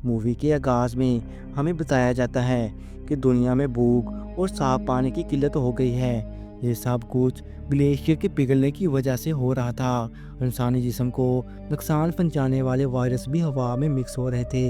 Movie के आगाज़ में हमें बताया जाता है कि दुनिया में भूख और साफ पानी की किल्लत हो गई है। ये सब कुछ ग्लेशियर के पिघलने की वजह से हो रहा था। इंसानी जिस्म को नुकसान पहुंचाने वाले वायरस भी हवा में मिक्स हो रहे थे।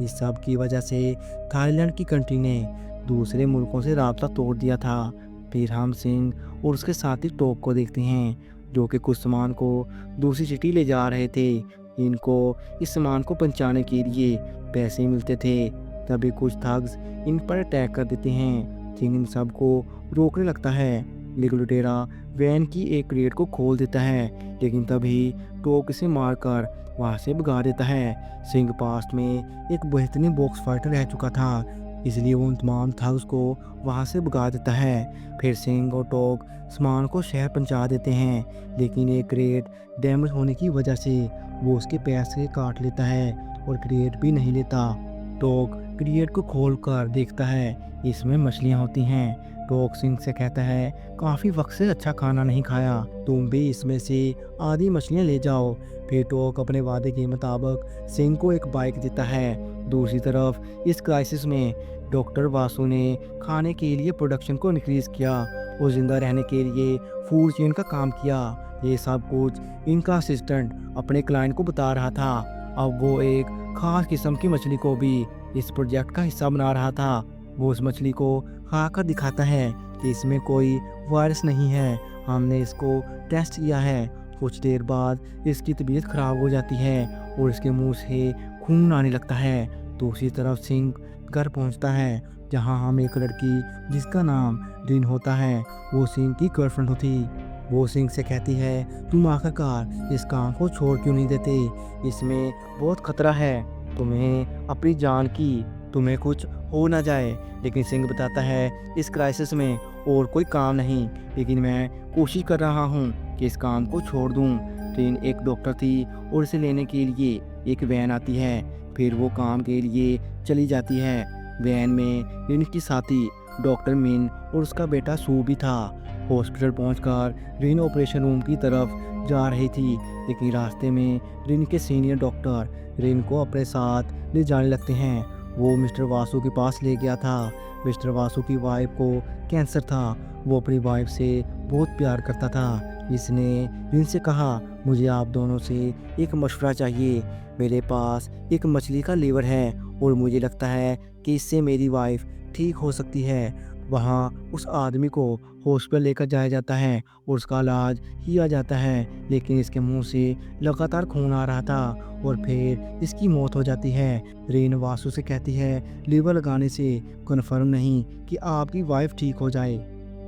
इस सब की वजह से थाईलैंड की कंट्री ने दूसरे मुल्कों से राब्ता तोड़ दिया था। फिर हम सिंह और उसके साथी टॉप को देखते हैं, जो कि कुछ सामान को दूसरी सिटी ले जा रहे थे। इनको इस सामान को पहुंचाने के लिए पैसे मिलते थे। तभी कुछ थग्स इन पर अटैक कर देते हैं। सिंह इन सब को रोकने लगता है, लेकिन लुटेरा वैन की एक क्रेट को खोल देता है, लेकिन तभी टोक इसे मारकर वहां से भगा देता है। सिंह पास्ट में एक बेहतरीन बॉक्स फाइटर रह चुका था, इसलिए वो उन तमाम थग्स को वहां से भगा देता है। फिर सिंह और टोक सामान को शहर पहुंचा देते हैं, लेकिन एक क्रेट डैमेज होने की वजह से वो उसके पैसे काट लेता है और क्रेट भी नहीं लेता। टोक क्रेट को खोलकर देखता है, इसमें मछलियां होती हैं। टोक सिंह से कहता है, काफ़ी वक्त से अच्छा खाना नहीं खाया, तुम भी इसमें से आधी मछलियां ले जाओ। फिर टोक अपने वादे के मुताबिक सिंह को एक बाइक देता है। दूसरी तरफ इस क्राइसिस में डॉक्टर वासु ने खाने के लिए प्रोडक्शन को इंक्रीज किया और ज़िंदा रहने के लिए फूड चेन का काम किया। ये सब कुछ इनका असिस्टेंट अपने क्लाइंट को बता रहा था। अब वो एक खास किस्म की मछली को भी इस प्रोजेक्ट का हिस्सा बना रहा था। वो उस मछली को खाकर दिखाता है कि इसमें कोई वायरस नहीं है, हमने इसको टेस्ट किया है। कुछ देर बाद इसकी तबीयत खराब हो जाती है और इसके मुंह से खून आने लगता है। दूसरी तरफ सिंह घर पहुंचता है, जहां हम एक लड़की जिसका नाम रिन होता है, वो सिंह की गर्लफ्रेंड होती। वो सिंह से कहती है, तुम आखिरकार इस काम को छोड़ क्यों नहीं देते, इसमें बहुत खतरा है तुम्हें अपनी जान की, तुम्हें कुछ हो ना जाए। लेकिन सिंह बताता है, इस क्राइसिस में और कोई काम नहीं, लेकिन मैं कोशिश कर रहा हूँ कि इस काम को छोड़ दूँ। रिन एक डॉक्टर थी और इसे लेने के लिए एक वैन आती है। फिर वो काम के लिए चली जाती है। वैन में रिन की साथी डॉक्टर मिन और उसका बेटा सू भी था। हॉस्पिटल पहुंचकर रिन ऑपरेशन रूम की तरफ जा रही थी, लेकिन रास्ते में रिन के सीनियर डॉक्टर रिन को अपने साथ ले जाने लगते हैं। वो मिस्टर वासु के पास ले गया था। मिस्टर वासु की वाइफ को कैंसर था। वो अपनी वाइफ से बहुत प्यार करता था। इसने रिन से कहा, मुझे आप दोनों से एक मशवरा चाहिए। मेरे पास एक मछली का लीवर है और मुझे लगता है कि इससे मेरी वाइफ ठीक हो सकती है। वहाँ उस आदमी को हॉस्पिटल लेकर जाया जाता है और उसका इलाज किया जाता है, लेकिन इसके मुंह से लगातार खून आ रहा था और फिर इसकी मौत हो जाती है। रेन वासु से कहती है, लीवर लगाने से कन्फर्म नहीं कि आपकी वाइफ ठीक हो जाए।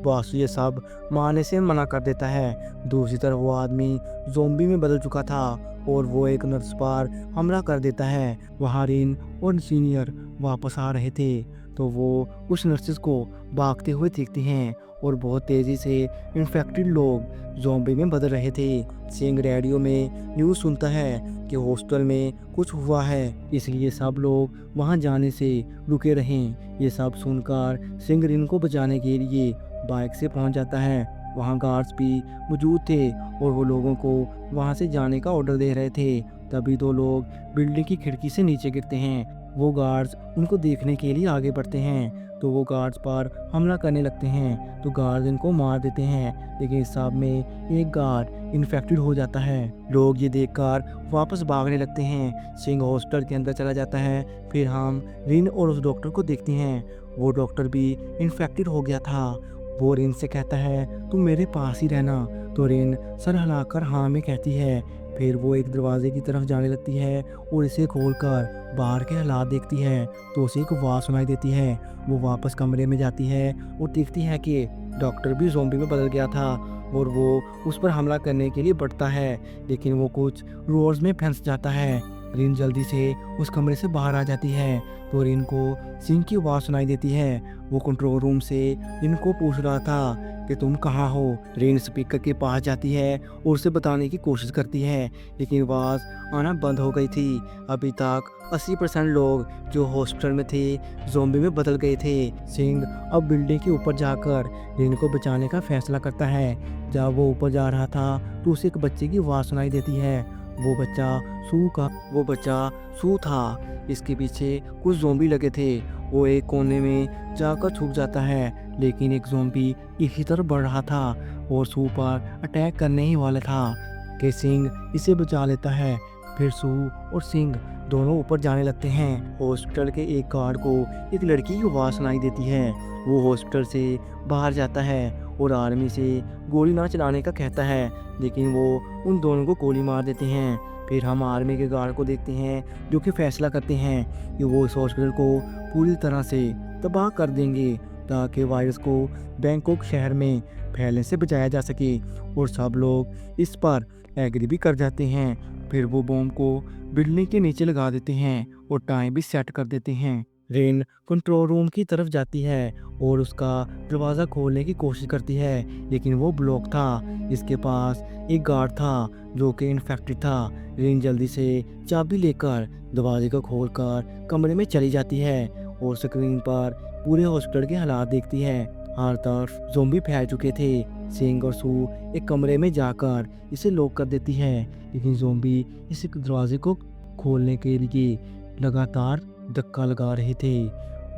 वासु ये सब मानने से मना कर देता है। दूसरी तरफ वो आदमी ज़ोंबी में बदल चुका था और वो एक नर्स पर हमला कर देता है। वहाँ रिन और सीनियर वापस आ रहे थे, तो वो उस नर्सेस को भागते हुए देखते हैं और बहुत तेज़ी से इन्फेक्टेड लोग ज़ोंबी में बदल रहे थे। सिंह रेडियो में न्यूज़ सुनता है कि हॉस्पिटल में कुछ हुआ है, इसलिए सब लोग वहां जाने से रुके रहें। ये सब सुनकर सिंह रिन को बचाने के लिए बाइक से पहुंच जाता है। वहां गार्ड्स भी मौजूद थे और वो लोगों को वहां से जाने का ऑर्डर दे रहे थे। तभी दो लोग बिल्डिंग की खिड़की से नीचे गिरते हैं। वो गार्ड्स उनको देखने के लिए आगे बढ़ते हैं, तो वो गार्ड्स पर हमला करने लगते हैं, तो गार्ड्स इनको मार देते हैं। लेकिन इस सब में एक गार्ड इन्फेक्टेड हो जाता है। लोग ये देखकर वापस भागने लगते हैं। सिंह हॉस्पिटल के अंदर चला जाता है। फिर हम रिन और उस डॉक्टर को देखते हैं। वो डॉक्टर भी इन्फेक्टेड हो गया था। वो रिन से कहता है, तुम मेरे पास ही रहना। तो रिन सर हिलाकर हाँ में कहती है। फिर वो एक दरवाजे की तरफ जाने लगती है और इसे खोलकर बाहर के हालात देखती है, तो उसे एक आवाज़ सुनाई देती है। वो वापस कमरे में जाती है और देखती है कि डॉक्टर भी ज़ोंबी में बदल गया था और वो उस पर हमला करने के लिए बढ़ता है, लेकिन वो कुछ रोड्स में फंस जाता है। रिन जल्दी से उस कमरे से बाहर आ जाती है, तो रिन को सिंह की आवाज़ सुनाई देती है। वो कंट्रोल रूम से रिन को पूछ रहा था कि तुम कहाँ हो। रिन स्पीकर के पास जाती है और उसे बताने की कोशिश करती है, लेकिन आवाज़ आना बंद हो गई थी। अभी तक 80% लोग जो हॉस्पिटल में थे ज़ोंबी में बदल गए थे। सिंह अब बिल्डिंग के ऊपर जाकर रिन को बचाने का फैसला करता है। जब वो ऊपर जा रहा था तो उसे एक बच्चे की आवाज़ सुनाई देती है। वो बच्चा सू था। इसके पीछे कुछ ज़ोंबी लगे थे। वो एक कोने में जाकर छुप जाता है, लेकिन एक ज़ोंबी इसी तरफ बढ़ रहा था और सू पर अटैक करने ही वाला था कि सिंह इसे बचा लेता है। फिर सू और सिंह दोनों ऊपर जाने लगते हैं। हॉस्पिटल के एक गार्ड को एक लड़की की आवाज़ सुनाई देती है। वो हॉस्पिटल से बाहर जाता है और आर्मी से गोली ना चलाने का कहता है, लेकिन वो उन दोनों को गोली मार देते हैं। फिर हम आर्मी के गार्ड को देखते हैं जो कि फैसला करते हैं कि वो इस हॉस्पिटल को पूरी तरह से तबाह कर देंगे ताकि वायरस को बैंकॉक शहर में फैलने से बचाया जा सके। और सब लोग इस पर एग्री भी कर जाते हैं। फिर वो बॉम्ब को बिल्डिंग के नीचे लगा देते हैं और टाइम भी सेट कर देते हैं। रेन कंट्रोल रूम की तरफ जाती है और उसका दरवाज़ा खोलने की कोशिश करती है, लेकिन वो ब्लॉक था। इसके पास एक गार्ड था जो कि इन्फेक्टेड था। रेन जल्दी से चाबी लेकर दरवाजे को खोलकर कमरे में चली जाती है और स्क्रीन पर पूरे हॉस्पिटल के हालात देखती है। हर तरफ ज़ोंबी फैल चुके थे। सिंह और सू एक कमरे में जाकर इसे लॉक कर देती है, लेकिन ज़ोंबी इस दरवाजे को खोलने के लिए लगातार धक्का लगा रहे थे।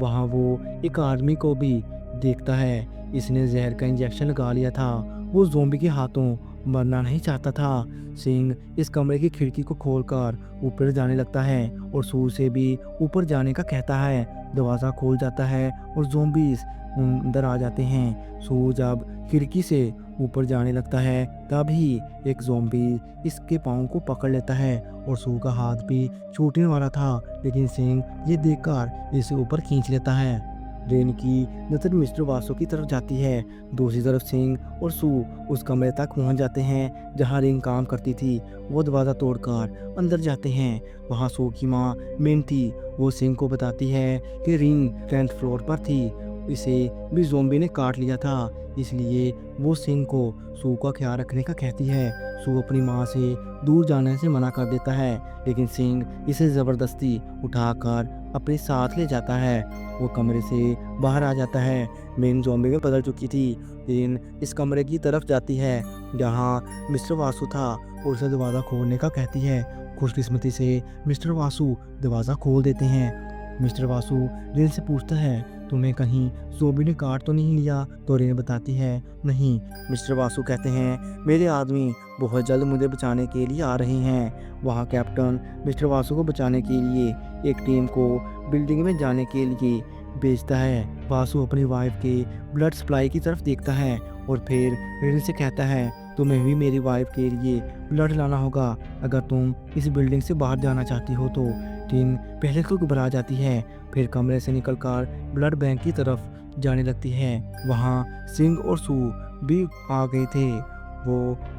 वहाँ वो एक आदमी को भी देखता है। इसने जहर का इंजेक्शन लगा लिया था। वो ज़ोंबी के हाथों मरना नहीं चाहता था। सिंह इस कमरे की खिड़की को खोलकर ऊपर जाने लगता है और सू से भी ऊपर जाने का कहता है। दरवाज़ा खोल जाता है और ज़ोंबीज़ अंदर आ जाते हैं। सू जब खिड़की से ऊपर जाने लगता है तभी एक ज़ोंबी इसके पाँव को पकड़ लेता है और सू का हाथ भी छूटने वाला था, लेकिन सिंह ये देखकर इसे ऊपर खींच लेता है। रेन की नज़र मिस्टर वासु की तरफ जाती है। दूसरी तरफ सिंह और सू उस कमरे तक पहुंच जाते हैं जहां रिंग काम करती थी। वो दरवाज़ा तोड़कर अंदर जाते हैं। वहां सू की माँ मिन थी। वो सिंह को बताती है कि रिंग 10th फ्लोर पर थी। इसे भी ज़ोंबी ने काट लिया था, इसलिए वो सिंह को सू का ख्याल रखने का कहती है। सू अपनी माँ से दूर जाने से मना कर देता है, लेकिन सिंह इसे ज़बरदस्ती उठाकर अपने साथ ले जाता है। वो कमरे से बाहर आ जाता है। मेन ज़ोंबी में बदल चुकी थी। रिन इस कमरे की तरफ जाती है जहाँ मिस्टर वासु था और उसे दरवाज़ा खोलने का कहती है। खुशकिस्मती से मिस्टर वासु दरवाज़ा खोल देते हैं। मिस्टर वासु रिन से पूछता है, तुम्हें कहीं ज़ोंबी ने काट तो नहीं लिया? तो रिन बताती है, नहीं। मिस्टर वासु कहते हैं, मेरे आदमी बहुत जल्द मुझे बचाने के लिए आ रहे हैं। वहाँ कैप्टन मिस्टर वासु को बचाने के लिए एक टीम को बिल्डिंग में जाने के लिए भेजता है। वासु अपनी वाइफ के ब्लड सप्लाई की तरफ देखता है और फिर रिन से कहता है, तुम्हें भी मेरी वाइफ के लिए ब्लड लाना होगा अगर तुम इस बिल्डिंग से बाहर जाना चाहती हो तो। टीम पहले तो घबरा जाती है, फिर कमरे से निकलकर ब्लड बैंक की तरफ जाने लगती है। वहाँ सिंह और सू भी आ गए थे। वो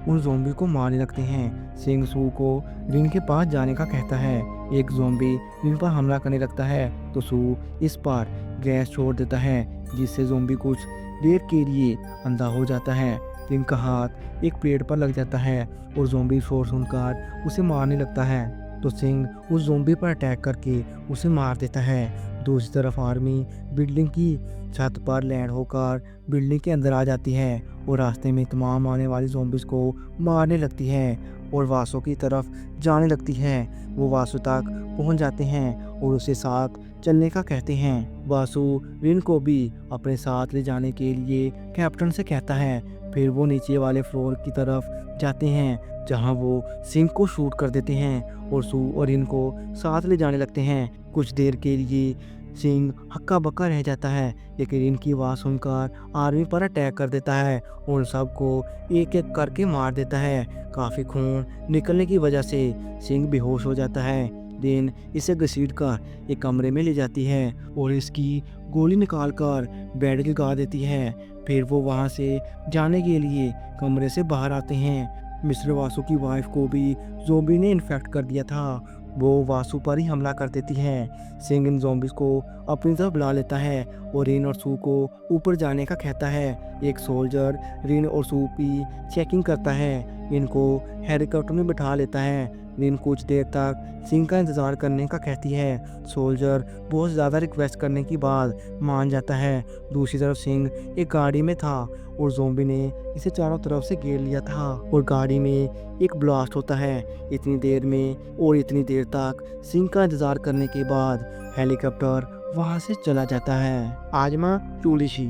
उन ज़ोंबी को मारने लगते हैं। सिंह सू को रिन के पास जाने का कहता है। एक ज़ोंबी रिन पर हमला करने लगता है तो सू इस पर गैस छोड़ देता है, जिससे ज़ोंबी कुछ देर के लिए अंधा हो जाता है। रिन का हाथ एक पेड़ पर लग जाता है और ज़ोंबी शोर सुनकर उसे मारने लगता है, तो सिंह उस ज़ोंबी पर अटैक करके उसे मार देता है। दूसरी तरफ आर्मी बिल्डिंग की छत पर लैंड होकर बिल्डिंग के अंदर आ जाती है और रास्ते में तमाम आने वाली ज़ोंबीज़ को मारने लगती है और वासु की तरफ जाने लगती है। वो वासु तक पहुंच जाते हैं और उसे साथ चलने का कहते हैं। वासु रिन को भी अपने साथ ले जाने के लिए कैप्टन से कहता है। फिर वो नीचे वाले फ्लोर की तरफ जाते हैं जहां वो सिंह को शूट कर देते हैं और सू और रिन को साथ ले जाने लगते हैं। कुछ देर के लिए सिंह हक्का बक्का रह जाता है, लेकिन रिन की आवाज़ सुनकर आर्मी पर अटैक कर देता है और उन सबको एक एक करके मार देता है। काफ़ी खून निकलने की वजह से सिंह बेहोश हो जाता है। रिन इसे घसीटकर एक कमरे में ले जाती है और इसकी गोली निकालकर बेड के लगा देती है। फिर वो वहाँ से जाने के लिए कमरे से बाहर आते हैं। मिस्टर वासु की वाइफ को भी ज़ोंबी ने इन्फेक्ट कर दिया था। वो वासु पर ही हमला कर देती है। सिंह इन ज़ोंबीज़ को अपनी तरफ बुला लेता है और रिन और सू को ऊपर जाने का कहता है। एक सोल्जर रिन और सू की चेकिंग करता है। इनको हेलीकॉप्टर में बिठा लेता है। लेकिन कुछ देर तक सिंह का इंतज़ार करने का कहती है। सोल्जर बहुत ज़्यादा रिक्वेस्ट करने के बाद मान जाता है। दूसरी तरफ सिंह एक गाड़ी में था और ज़ॉम्बी ने इसे चारों तरफ से घेर लिया था और गाड़ी में एक ब्लास्ट होता है। इतनी देर में और इतनी देर तक सिंह का इंतज़ार करने के बाद हेलीकॉप्टर वहाँ से चला जाता है। आजमा चूलिशी।